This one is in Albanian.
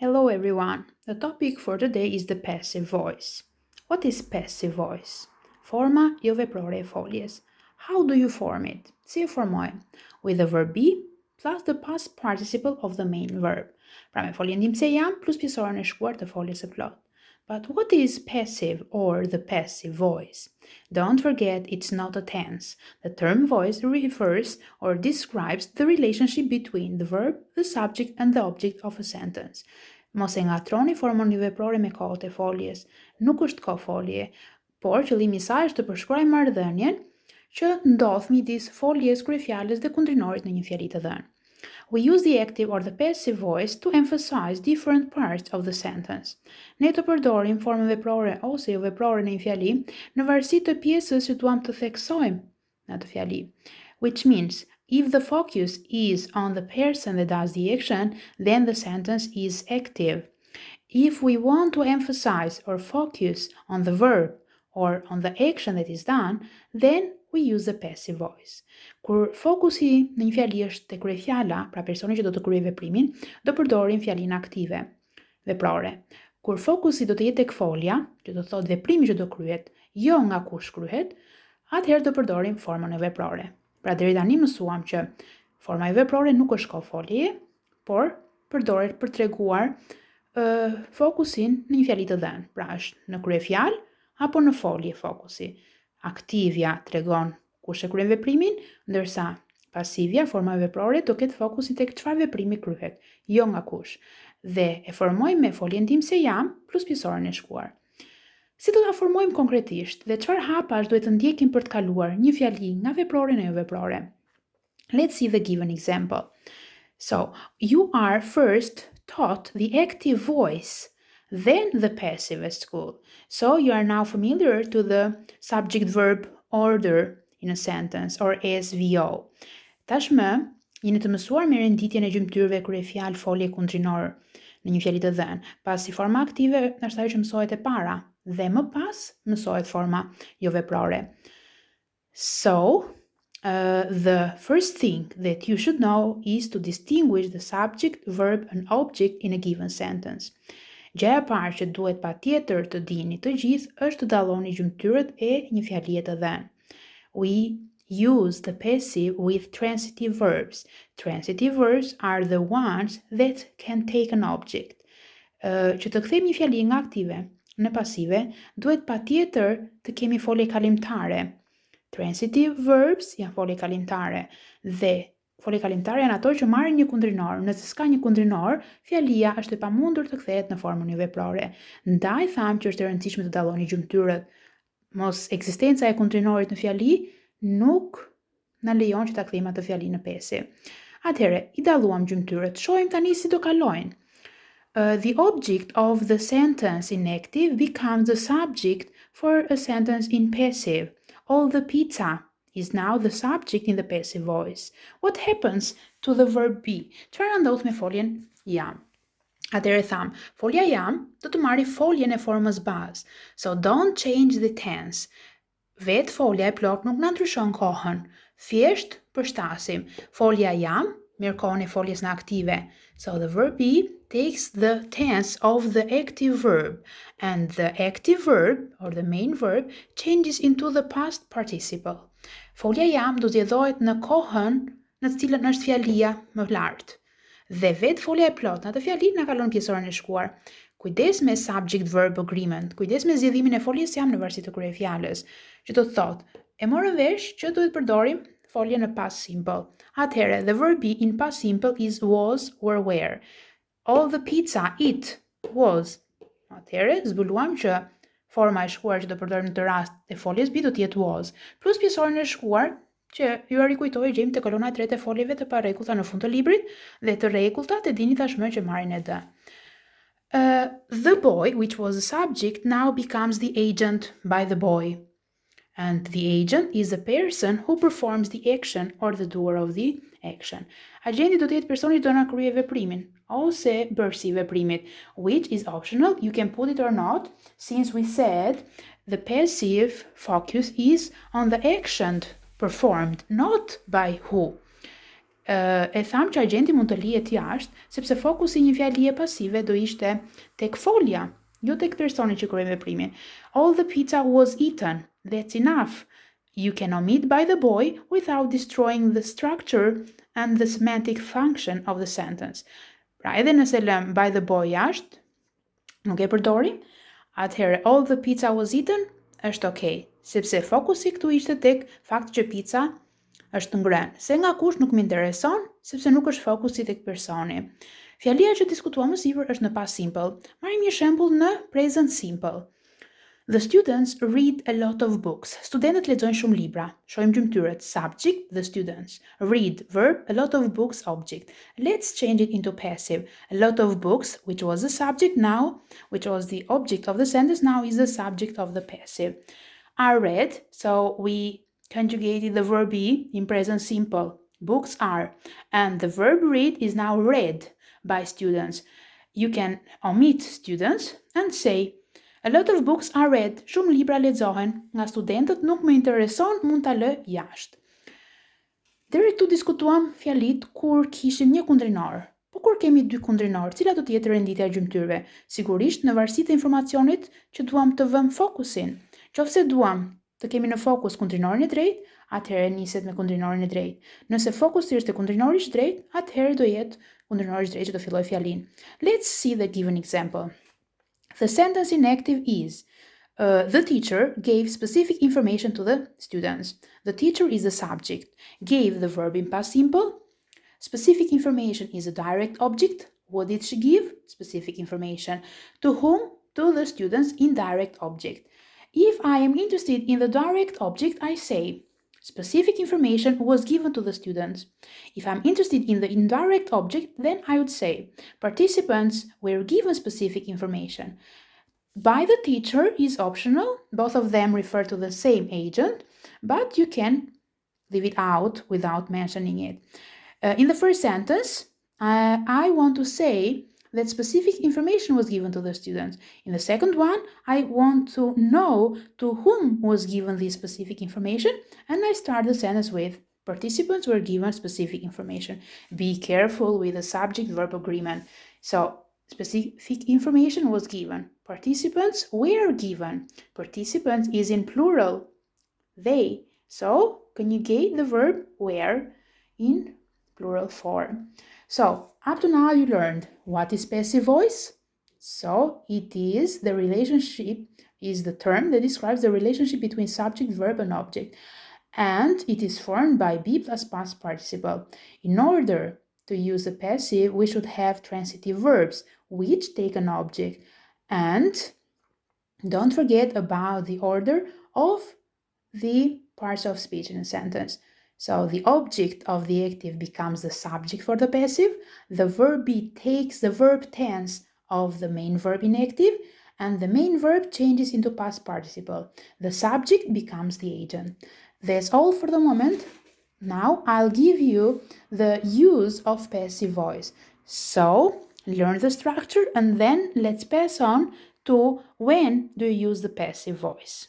Hello everyone. The topic for today is the passive voice. What is passive voice? Forma io veprore folies. How do you form it? Si e formoj with the verb be plus the past participle of the main verb. Pra me foljen tim se jam plus pjesoren e shkuar të foljes së plot. But what is passive or the passive voice? Don't forget it's not a tense. The term voice refers or describes the relationship between the verb, the subject and the object of a sentence. Mos e ngatroni formën një veprore me kohët e foljes. Nuk është kohë folje, por qëllimi i saj është të përshkruajë marrëdhënien që ndodh midis foljes, kryefjalës dhe kundrinorit në një fjali të dhënë. We use the active or the passive voice to emphasize different parts of the sentence. Ne të përdorim formën veprore ose jo veprore në një fjali në varësi të pjesës që duam të theksojmë në atë fjali. Which means, if the focus is on the person that does the action, then the sentence is active. If we want to emphasize or focus on the verb or on the action that is done, then we use the passive voice. Kur fokusi në një fjali është te kryefjala, pra personi që do të kryejë veprimin, do përdorim fjalinë aktive, veprore. Kur fokusi do të jetë tek folja, që do thotë veprimi që do kryhet, jo nga kush kryhet, atëherë do përdorim formën e veprore. Pra deri tani mësuam që forma e veprore nuk është kohë foljeje, por përdoret për treguar fokusin në një fjali të dhënë. Pra është në kryefjalë apo në folje fokusi. Aktivja tregon kush e kryen veprimin, ndërsa pasivja, forma veprore, do ketë fokusin tek çfarë veprimi kryhet, jo nga kush. Dhe e formojmë me foljen tim se jam plus pjesoren e shkuar. Si do ta formojmë konkretisht dhe çfarë hapash duhet të ndjekim për të kaluar një fjali nga veprore në jo veprore? Let's see the given example. So, you are first taught the active voice, then the passive at school. So you are now familiar to the subject-verb order in a sentence, or SVO. Tashmë, jeni të mësuar me renditjen e gjymtyrëve kryefjalë folje kundrinor në një fjali të dhënë. Pasi forma aktive është ajo që mësohet e para, dhe më pas mësohet forma jo veprore. So, the first thing that you should know is to distinguish the subject, verb and object in a given sentence. Gjëja e parë që duhet patjetër të dini të gjithë është të dalloni gjymtyrët e një fjalie të dhënë. We use the passive with transitive verbs. Transitive verbs are the ones that can take an object. Që të kthejmë një fjali nga aktive në pasive, duhet patjetër të kemi folje kalimtare. Transitive verbs janë folje kalimtare dhe folje kalimtare janë ato që marrin një kundrinor. Nëse s'ka një kundrinor, fjalia është e pamundur të kthehet në formën jo veprore. Ndaj thamë që është e rëndësishme të dalloni gjymtyrët. Mos ekzistenca e kundrinorit në fjali nuk na lejon që ta kthejmë atë fjali në pesi. Atëherë, i dalluam gjymtyrët. Shohim tani si do kalojnë. The object of the sentence in active becomes the subject for a sentence in passive. All the pizza is now the subject in the passive voice. What happens to the verb be? Çfarë ndodh me foljen jam? Atëherë tham, folja jam do të marrë foljen e formës bazë. So don't change the tense. Vetë folja e plot nuk na ndryshon kohën. Thjesht përshtasim. Folja jam merr kohën e foljes në aktive. So the verb be takes the tense of the active verb, and the active verb, or the main verb, changes into the past participle. Folja jam do zgjedhohet në kohën në të cilën është fjalia më lartë. Dhe vetë folja e plot në atë fjali na kalon pjesoren e shkuar. Kujdes me subject-verb agreement, kujdes me zgjedhimin e foljes jam në varësi të kryefjalës, që do të thotë, e morëm vesh që duhet përdorim foljen në past simple. Atëherë, the verb be in past simple is was or were. All the pizza it was. Atëherë, zbuluam që forma e shkuar që do përdorim në të rast e foljes be do të jetë was, plus pjesoren e shkuar që ju rikujtoj gjejmë te kolona e tretë e foljeve të parrekullta në fund të librit dhe të rregulltat e dini tashmë që marrin e d. The boy, which was the subject, now becomes the agent by the boy. And the agent is the person who performs the action or the doer of the action. Agenti do të jetë personi që do na kryejë veprimin ose bërësi i veprimit, which is optional. You can put it or not, since we said the passive focus is on the action performed, not by who. E tham që agenti mund të lihet jashtë, sepse fokusi i një fjalie pasive do ishte tek folja, jo tek personi që kryen veprimin. All the pizza was eaten. That's enough. You can omit by the boy without destroying the structure and the semantic function of the sentence. Pra edhe nëse lëm by the boy jashtë, nuk e përdorim, atëherë all the pizza was eaten është okay, sepse fokusi këtu ishte tek fakti që pizza është ngrënë. Se nga kush nuk më intereson, sepse nuk është fokusi tek personi. Fjalia që diskutuam më sipër është në past simple. Marrim një shembull në present simple. The students read a lot of books. Studentët lexojnë shumë libra. Shohim gjymtyrët. Subject, the students. Read, verb, a lot of books, object. Let's change it into passive. A lot of books, which was the subject now, which was the object of the sentence, now is the subject of the passive. Are read, so we conjugated the verb be in present simple. Books are. And the verb read is now read by students. You can omit students and say a lot of books are read. Shumë libra lexohen. Nga studentët nuk më intereson, mund ta lë jashtë. Deri këtu diskutuam fjalit kur kishim një kundrinor. Po kur kemi dy kundrinor, cila do të jetë renditja e gjymtyrëve? Sigurisht në varësi të informacionit që duam të vëmë fokusin. Qofse duam të kemi në fokus kundrinorin e drejtë, atëherë niset me kundrinorin e drejtë. Nëse fokusi është te kundrinori i drejtë, atëherë do jetë kundrinori i drejtë që do filloj fjalin. Let's see the given example. The sentence in active is the teacher gave specific information to the students. The teacher is the subject. Gave the verb in past simple. Specific information is a direct object. What did she give? Specific information. To whom? To the students, indirect object. If I am interested in the direct object, I say specific information was given to the students. If I'm interested in the indirect object, then I would say participants were given specific information. By the teacher is optional. Both of them refer to the same agent, but you can leave it out without mentioning it. In the first sentence, I want to say that specific information was given to the students. In the second one, I want to know to whom was given this specific information, and I start the sentence with participants were given specific information. Be careful with the subject-verb agreement. So, specific information was given. Participants were given. Participants is in plural. They. So, conjugate the verb were in plural form. So, up to now you learned what is passive voice. So, it is the relationship, is the term that describes the relationship between subject, verb, and object. And it is formed by be plus past participle. In order to use the passive, we should have transitive verbs, which take an object. And don't forget about the order of the parts of speech in a sentence. So the object of the active becomes the subject for the passive. The verb be takes the verb tense of the main verb in active, and the main verb changes into past participle. The subject becomes the agent. That's all for the moment. Now I'll give you the use of passive voice. So learn the structure and then let's pass on to when do you use the passive voice.